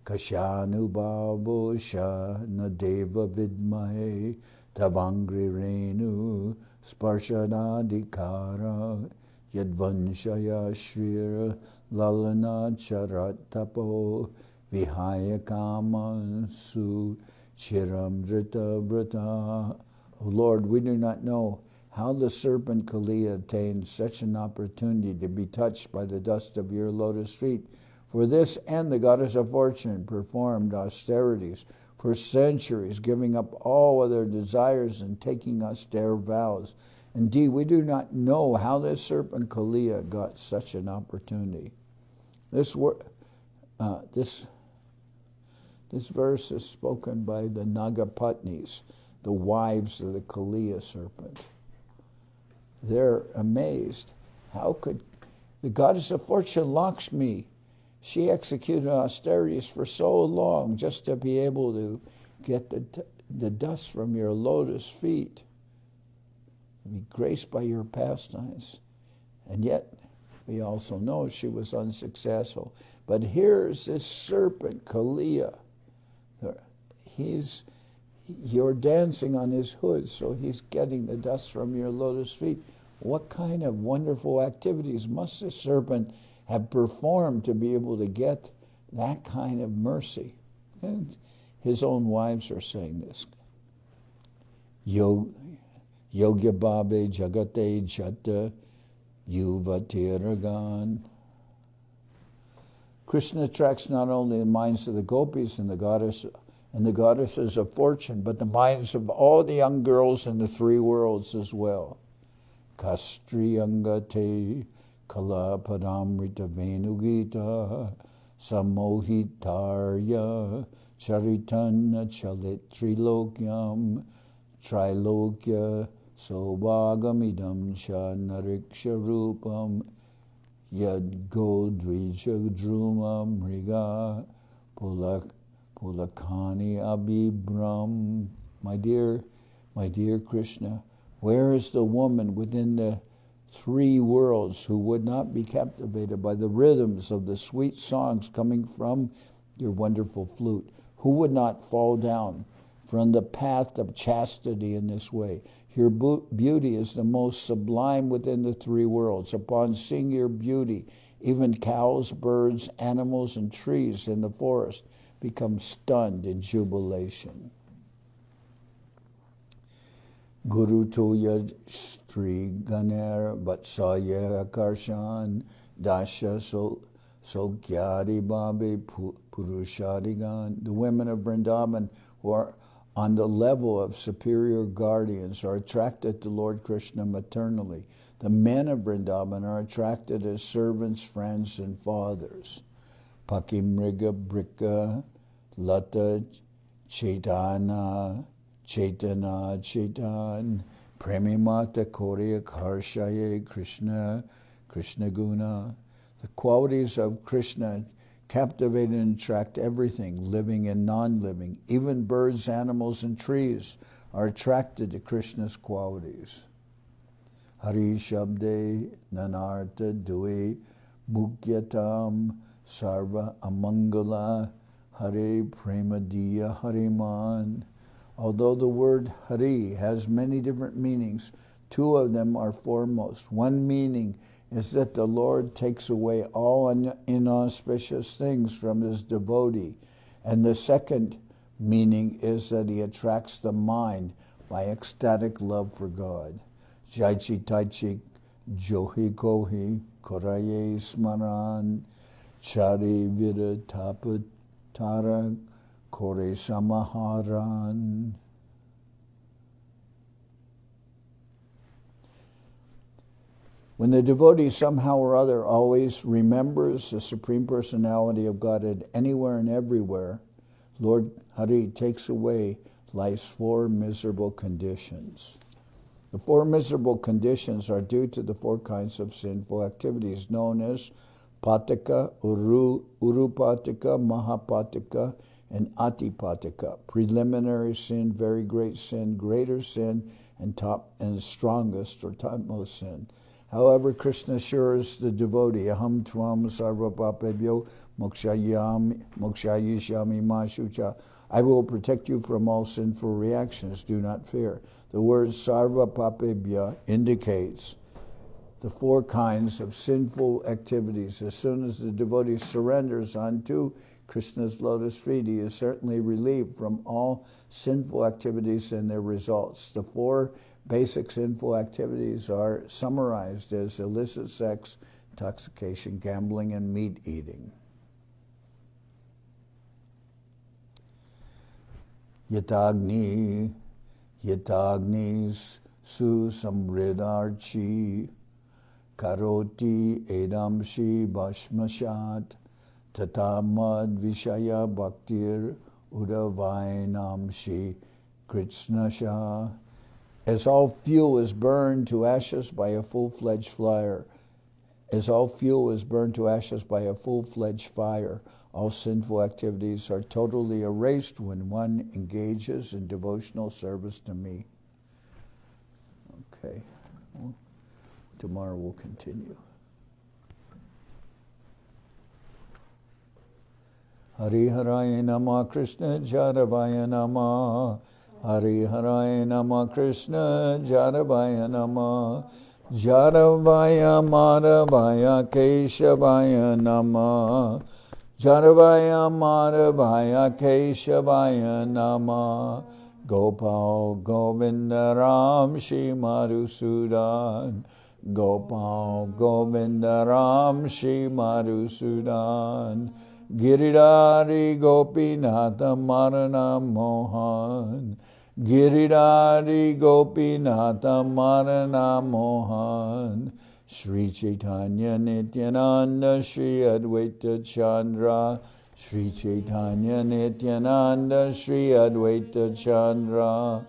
Kashanubhavo Sha Nadeva Vidmahe Tavangri Renu Sparshanadikara Yadvanshaya Shrira Lalana Charatapo Vihaya Kamansu Chiramdrita Vrata. O Lord, we do not know how the serpent Kaliya attained such an opportunity to be touched by the dust of your lotus feet. For this and the goddess of fortune performed austerities for centuries, giving up all other desires and taking austere vows. Indeed, we do not know how this serpent Kaliya got such an opportunity. This verse is spoken by the Nagapatnis, the wives of the Kaliya serpent. They're amazed. How could the goddess of fortune, Lakshmi, she executed austerities for so long just to be able to get the dust from your lotus feet, to be graced by your pastimes. And yet, we also know she was unsuccessful. But here's this serpent, Kaliya. You're dancing on his hood, so he's getting the dust from your lotus feet. What kind of wonderful activities must the serpent have performed to be able to get that kind of mercy? And his own wives are saying this. Yogya Babe Jagate Jata Yuvatiragan. Krishna attracts not only the minds of the gopis and the goddesses of fortune, but the minds of all the young girls in the three worlds as well. Kastriyangate Kala Padamrita Venugita Samohitarya Charitanya Charitamrita Trilokya Sobhagamidam Cha Nariksha Rupam Yad Godvija Druma Mriga Pulakani Abhibram. My dear Krishna, where is the woman within the three worlds who would not be captivated by the rhythms of the sweet songs coming from your wonderful flute? Who would not fall down from the path of chastity in this way? Your beauty is the most sublime within the three worlds. Upon seeing your beauty, even cows, birds, animals, and trees in the forest become stunned in jubilation. Guru Toya Sri Ganer Vatsaya Karshan Dasha Sokyari Babi Purushadigan. The women of Vrindavan who are on the level of superior guardians are attracted to Lord Krishna maternally. The men of Vrindavan are attracted as servants, friends, and fathers. Pakimriga Brika Lata Chaitana Chaitan Premimata Korya Karshaye Krishna Guna. The qualities of Krishna captivate and attract everything, living and non-living. Even birds, animals, and trees are attracted to Krishna's qualities. Hari Shabde Nanarta Dui Mukyatam Sarva Amangala Hare Premadiya Hariman. Although the word Hari has many different meanings, two of them are foremost. One meaning is that the Lord takes away all inauspicious things from his devotee. And the second meaning is that he attracts the mind by ecstatic love for God. Jaichi Taichi Johi Kohi Koraye Smaran Chari Vida Tapatara Kore Samaharan. When the devotee somehow or other always remembers the Supreme Personality of Godhead anywhere and everywhere, Lord Hari takes away life's four miserable conditions. The four miserable conditions are due to the four kinds of sinful activities known as Pataka, Urupataka, Mahapataka, and Atipataka. Preliminary sin, very great sin, greater sin, and top and strongest or topmost sin. However, Krishna assures the devotee, Aham Tvam Sarvabhauma Mokshayishami Mashucha. I will protect you from all sinful reactions, do not fear. The word Sarvabhauma indicates the four kinds of sinful activities. As soon as the devotee surrenders unto Krishna's lotus feet, he is certainly relieved from all sinful activities and their results. The four basic sinful activities are summarized as illicit sex, intoxication, gambling, and meat eating. Yatagnis susamridarchi karoti edamshi bhashmashat tatamad vishaya bhaktir udavainamshi kritsnasha. As all fuel is burned to ashes by a full-fledged fire, all sinful activities are totally erased when one engages in devotional service to me. Okay. Well, tomorrow we'll continue. Hari Haraya Nama Krishna Jadavaya Nama. Hari Haraya Nama Krishna Jadavaya Nama. Jadavaya Madhavaya Keshavaya Nama. Jadavaya Madhavaya Keshavaya Nama. Gopal Govinda Ram Shri Madhusudan. Gopal Govinda Ram Shri Madhusudan. Giridhari Gopinatha Marana Mohan. Giridhari Gopinatha Marana Mohan. Sri Chaitanya Nityananda Sri Advaita Chandra, Sri Chaitanya Nityananda Sri Advaita Chandra,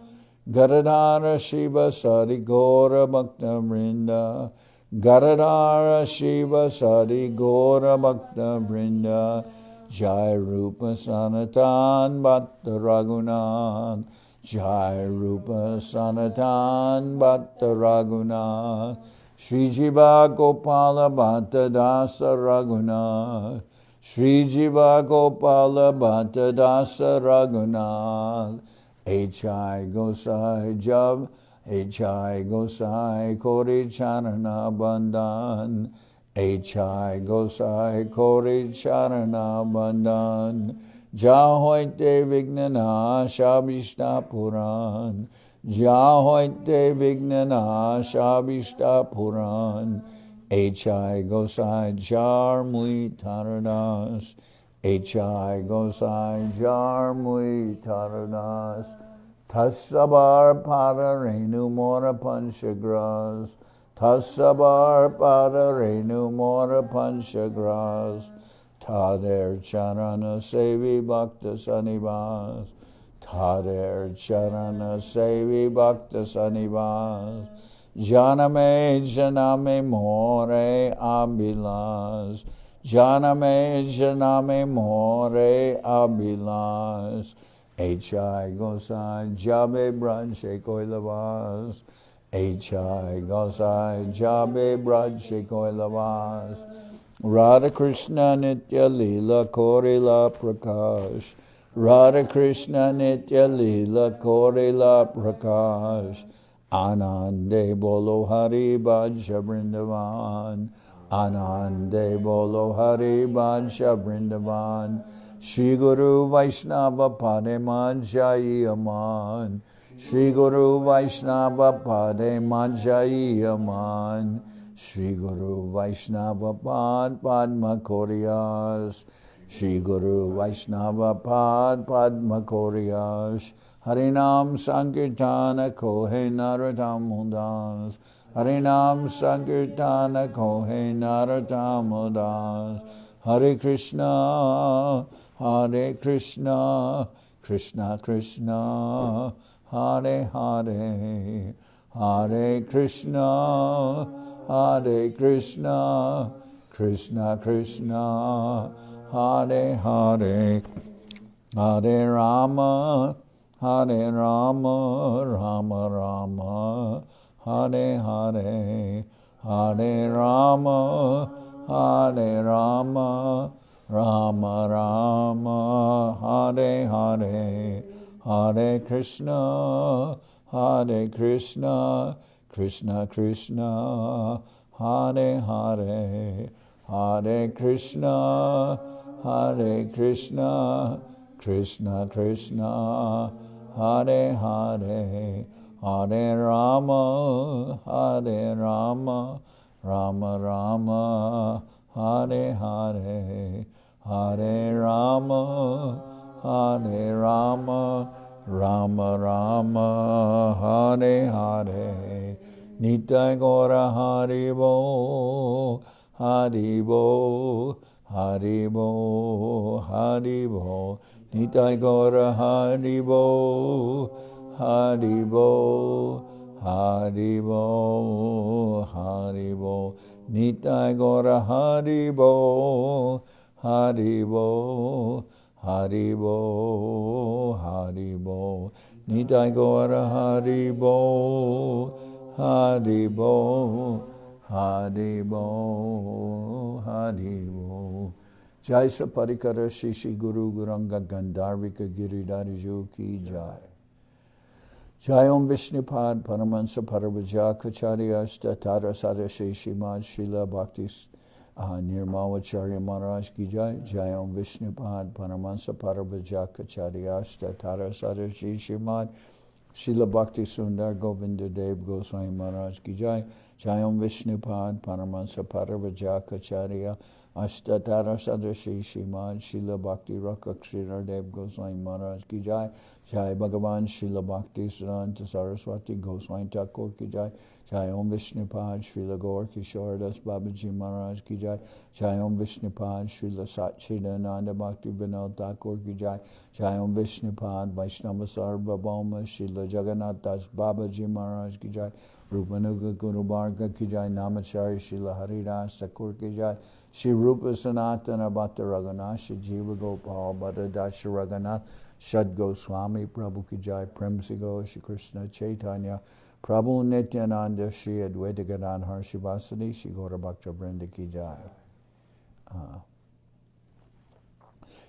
Gadadhara Shiva Sadi Gora Bhakta Vrinda, Gadadhara Shiva Sadi Gora Bhakta Vrinda, Jai Rupa Sanatan Bhatta Raghunath, Jai Rupa Sanatan Bhatta Raghunath, Shri Jiva Gopala Bhatta Dasa Raghunath, Shri Jiva Gopala Bhatta Dasa Raghunath, H.I. Gosai Jab, H.I. Gosai Kori Charana Bandhan, H.I. Gosai Kori Charana Bandhan, Jahoite Vignana Shabishta Puran, Jahoite Vignana Shabishta Puran, H.I. Gosai Jarmui Taradas, H.I. Gosai Jarmui Taradas, Tassabar Padarenu Mora Panchagras, Tassabar Padarenu Mora Panchagras, Tader Charana Sevi Bhakta Sanivas, Tader Charana Sevi Bhakta Sanivas, Janame Janame More Abhilas, Janame Janame More Abhilas, H.I. Gosai Jabe Branche Koilavas, H.I. Gosai Jabe Branche Koilavas, Radha Krishna Nitya Lila Korila Prakash, Radha Krishna Nitya Lila Korila Prakash, Anande Bolo Hari Bhaja Vrindavan, Anande Bolo Hari Bhaja Vrindavan, Shri Guru Vaishnava Pade Manjai Aman, Shri Guru Vaishnava Pade Manjai Aman, Shri Guru Vaishnava Pad Padma Koryas, Shri Guru Vaishnava Pad Padma Koryas, Harinam Sankirtana Kohe Naratam Mudas, Harinam Sankirtana Kohe Naratam Mudas, Hare Krishna, Hare Krishna, Krishna Krishna, Hare Hare, Hare Krishna, Hare Krishna, Krishna Krishna, Hare Hare, Hare Rama, Hare Rama, Rama Rama, Hare Hare, Hare Rama, Hare Rama, Rama Rama, Hare Hare, Hare Krishna, Hare Krishna, Krishna Krishna, Hare Hare, Hare Krishna, Hare Krishna, Krishna Krishna, Hare Hare, Hare Rama, Hare Rama, Rama Rama, Hare Hare, Hare Rama, Hare Rama, Rama Rama, Hare Hare, Nitai Gora Haribo, Haribo, Haribo, Haribo, Nitai Gora Haribo, Haribo, Haribo, Haribo, Nitai Gora Haribo, Haribo, Haribo, Haribo, Nitai Gora Haribo, Haribo, Haribo, Haribo. Jai Saparikara Shishi Guru Guranga Gandharvika Giridhariju Ki Jai. Jai Om Vishnupad Paramahansa Paravajakacharya Statara Sadashe Srimad Srila Bhakti Nirmalacharya Maharaj Ki Jai. Jai Om Vishnupad Paramahansa Paravajakacharya Statara Sadashe Srimad Srila Bhakti Sundar Govinda Dev Goswami Maharaj Ki Jai. Jai Om Vishnupad Paramahansa Paravajakacharya Ashtatara Sadashi Shrimad Srila Bhakti Rakha Sridhar Goswami Maharaj ki jai. Jai Bhagavan Srila Bhakti Siddhanta Saraswati Goswami Thakur ki jai. Jai Om Vishnupad Srila Gaur Kishore Das Babaji Maharaj ki jai. Jai Om Vishnupad Srila Satchidananda Bhakti Vinod Thakur ki jai. Jai Om Vishnupad Vaishnava Sarvabhauma Srila Jagannath Das Babaji Maharaj ki jai. Rupanuga Guru Bharga ki jai. Namacharya Srila Haridas Thakur ki jai. Shri Rupa Sanatana Bhatta Raghunath, Shri Jiva Gopal Bhatta Dasha Raghunath, Shad Goswami Prabhu ki jai, Premsigo, Shri Krishna Chaitanya, Prabhu Nityananda, Shri Advaita Gadadhar Shivasadi, Shri Gaura Bhakta Vrinda ki jai.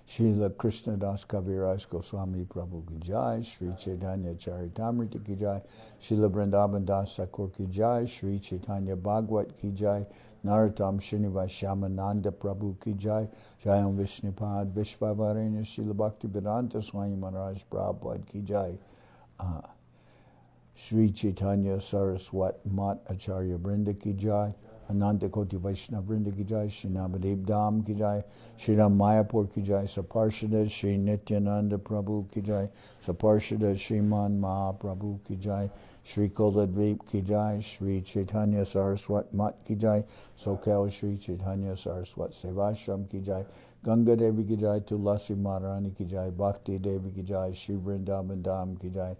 Srila Krishnadas Kaviraj Goswami Prabhu ki jai, Sri Chaitanya Charitamrita ki jai, Srila Vrindavan Das Thakur ki jai, Sri Chaitanya Bhagavat ki jai, Narottam Srinivas Shamananda Prabhu ki jai, Jai Om Vishnupad Vishvavarena Srila Bhakti Vedanta Swami Maharaj Prabhupada ki jai. Sri Chaitanya Saraswat Mat Acharya Vrinda ki jai, Ananta Koti Vaishnava Vrinda ki jai, Shri Navadip Dham ki jai, Shri Ram Mayapur ki jai, Saparshada Shri Nityananda Prabhu ki jai, Saparshada Sriman Mahaprabhu ki jai, Shri Koladvip ki jai, Shri Chaitanya Saraswat Mat ki jai, Soquel Shri Chaitanya Saraswat Sevashram ki jai, Ganga Devi ki jai, Tulasi Maharani ki jai, Bhakti Devi ki jai, Shri Vrindavan Dham ki jai,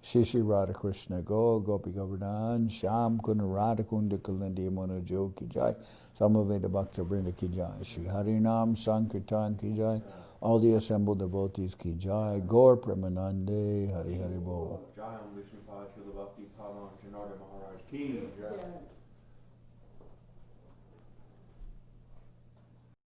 Shri Shri Radha Krishna Go, Gopi Govardhan, Sham Kunda Radha Kunda Kalindi Monojo ki jai, Samaveda Bhakta Vrinda ki jai, Shri Harinam Sankirtan ki jai, all the assembled devotees ki jai, Gaur Premanande, Hari Hari Bol. Jai Om Vishnupad Srila Bhakti Pavan Janardan Maharaj ki jai.